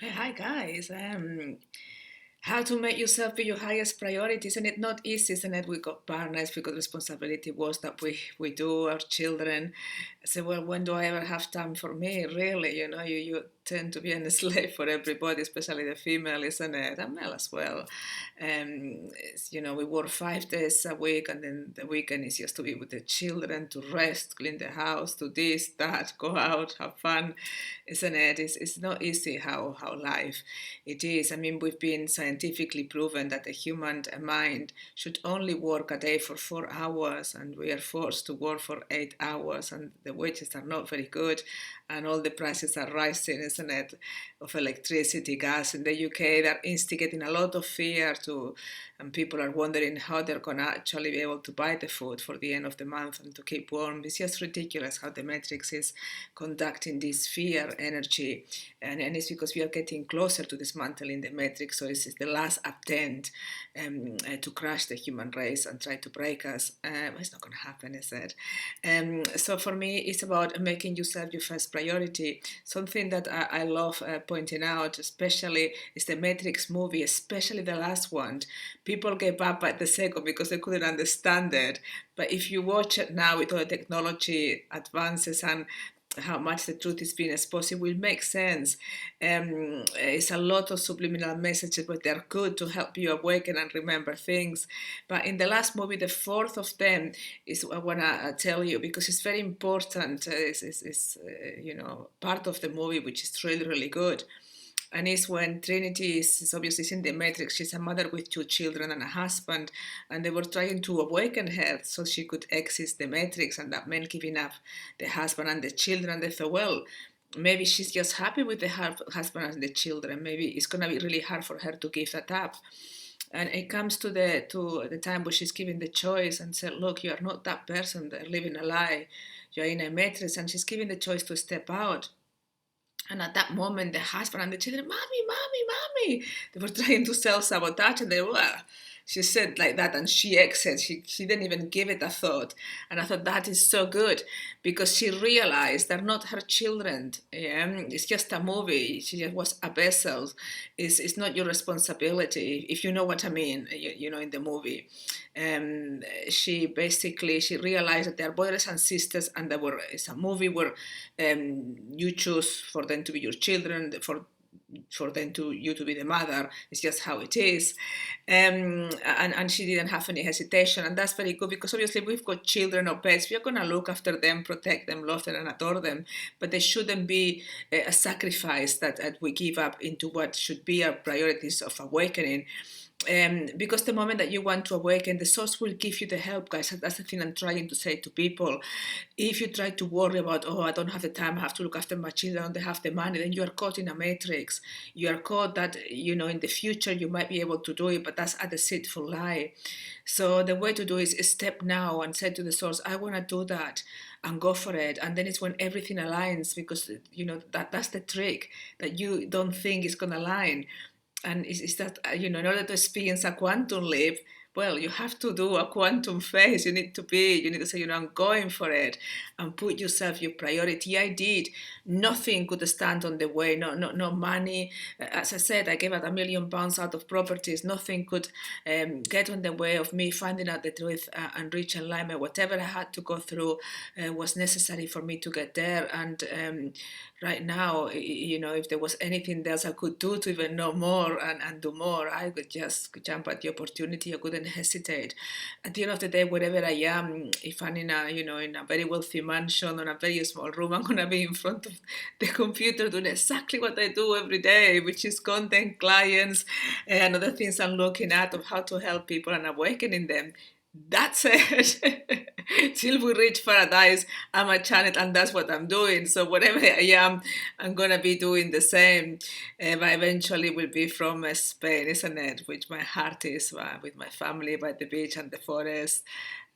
Hey, hi guys. How to make yourself be your highest priority? Isn't it not easy? Isn't it? We got partners, we got responsibility, works that we do, our children. I say, well, when do I ever have time for me? Really, you tend to be a slave for everybody, especially the female, isn't it? And male as well. We work 5 days a week, and then the weekend is just to be with the children, to rest, clean the house, do this, that, go out, have fun, isn't it? It's not easy how life it is. I mean, we've been scientifically proven that the human mind should only work a day for 4 hours, and we are forced to work for 8 hours, and the wages are not very good, and all the prices are rising, isn't it? Of electricity, gas in the UK, they're instigating a lot of fear and people are wondering how they're going to actually be able to buy the food for the end of the month and to keep warm. It's just ridiculous how the matrix is conducting this fear energy, and it's because we are getting closer to dismantling the matrix. So it's the last attempt to crash the human race and try to break us. It's not going to happen, is it? So for me, it's about making yourself your first priority. Something that I love pointing out, especially, is the Matrix movie, especially the last one. People gave up at the second because they couldn't understand it. But if you watch it now with all the technology advances and how much the truth is being exposed, it will make sense. It's a lot of subliminal messages, but they're good to help you awaken and remember things. But in the last movie, the fourth of them is what I want to tell you, because it's very important. It's part of the movie, which is really, really good. And it's when Trinity is obviously in the Matrix. She's a mother with 2 children and a husband, and they were trying to awaken her so she could exit the Matrix, and that meant giving up the husband and the children. They thought, well, maybe she's just happy with the husband and the children. Maybe it's gonna be really hard for her to give that up. And it comes to the time where she's given the choice and said, look, you are not that person. They're living a lie. You're in a matrix, and she's given the choice to step out. And at that moment, the husband and the children, mommy, mommy, mommy, they were trying to self-sabotage, and they were. She said like that, and she exit. She didn't even give it a thought. And I thought that is so good, because she realized they're not her children. Yeah? It's just a movie. She just was a vessel. It's not your responsibility, if you know what I mean, in the movie. She realized that they're brothers and sisters, and it's a movie where you choose for them to be your children, for them to you to be the mother. It's just how it is. And she didn't have any hesitation, and that's very good, because obviously we've got children or pets. We're going to look after them, protect them, love them, and adore them, but they shouldn't be a sacrifice that we give up into what should be our priorities of awakening. Because the moment that you want to awaken, the source will give you the help, guys. That's the thing I'm trying to say to people. If you try to worry about, oh, I don't have the time, I have to look after my children, I don't have the money, then you are caught in a matrix. You are caught that, in the future you might be able to do it, but that's a deceitful lie. So the way to do is step now and say to the source, I want to do that, and go for it. And then it's when everything aligns, because, that's the trick, that you don't think it's going to align. And is that, in order to experience a quantum leap, well, you have to do a quantum phase. You need to say, I'm going for it, and put yourself your priority. I did. Nothing could stand on the way. No money. As I said, I gave out £1 million out of properties. Nothing could get on the way of me finding out the truth and reach alignment. Whatever I had to go through was necessary for me to get there. And right now, if there was anything else I could do to even know more and do more, I would just jump at the opportunity. I couldn't hesitate. At the end of the day, wherever I am, if I'm in a very wealthy mansion or in a very small room, I'm gonna be in front of the computer doing exactly what I do every day, which is content, clients, and other things I'm looking at of how to help people and awakening them. That's it. Till we reach paradise, I'm a channel, and that's what I'm doing. So whatever I am, I'm gonna be doing the same. But eventually, will be from Spain, isn't it? Which my heart is, with my family by the beach and the forest.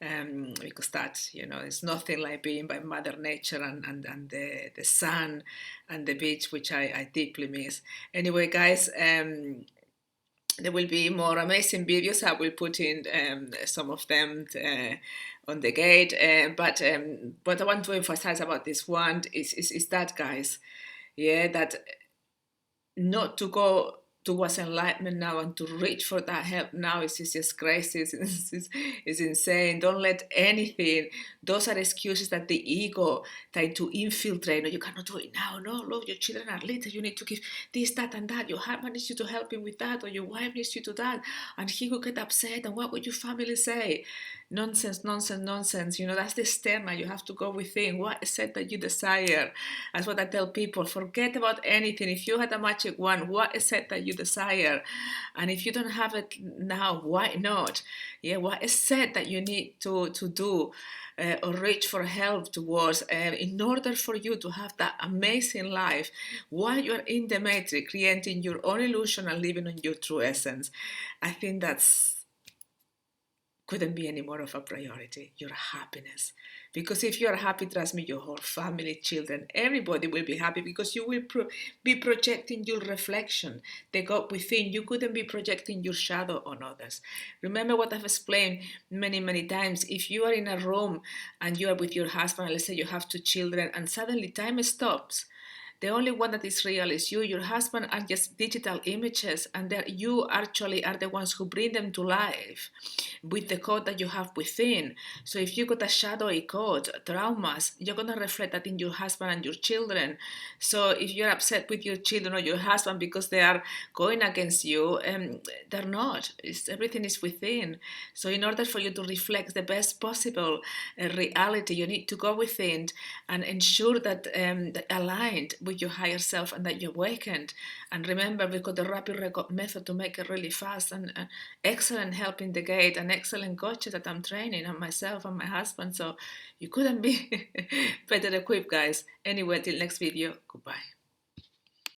Because that, it's nothing like being by Mother Nature and the sun and the beach, which I deeply miss. Anyway, guys, there will be more amazing videos. I will put in some of them on the gate. But what I want to emphasize about this one is that, guys, yeah, that not to go towards enlightenment now and to reach for that help now is just crazy. It's insane. Don't let anything, those are excuses that the ego try to infiltrate. No, you cannot do it now. No, look, your children are little. You need to give this, that, and that. Your husband needs you to help him with that, or your wife needs you to that. And he will get upset. And what would your family say? Nonsense, nonsense, nonsense. That's the stigma. You have to go within. What is it that you desire? That's what I tell people. Forget about anything. If you had a magic wand, what is it that you desire? And if you don't have it now, why not? Yeah, what is it that you need to do or reach for help towards in order for you to have that amazing life while you're in the matrix, creating your own illusion and living on your true essence? I think that's couldn't be any more of a priority, your happiness. Because if you are happy, trust me, your whole family, children, everybody will be happy because you will be projecting your reflection, the God within. You couldn't be projecting your shadow on others. Remember what I've explained many, many times. If you are in a room and you are with your husband, let's say you have two children, and suddenly time stops, the only one that is real is you. Your husband are just digital images, and that you actually are the ones who bring them to life with the code that you have within. So if you got a shadowy code, traumas, you're going to reflect that in your husband and your children. So if you're upset with your children or your husband because they are going against you, they're not. Everything is within. So in order for you to reflect the best possible reality, you need to go within and ensure that aligned with your higher self and that you're awakened. And remember, we've got the rapid record method to make it really fast, and excellent help in the gate, and excellent coaches that I'm training, and myself and my husband. So you couldn't be better equipped, guys. Anyway, till next video, goodbye.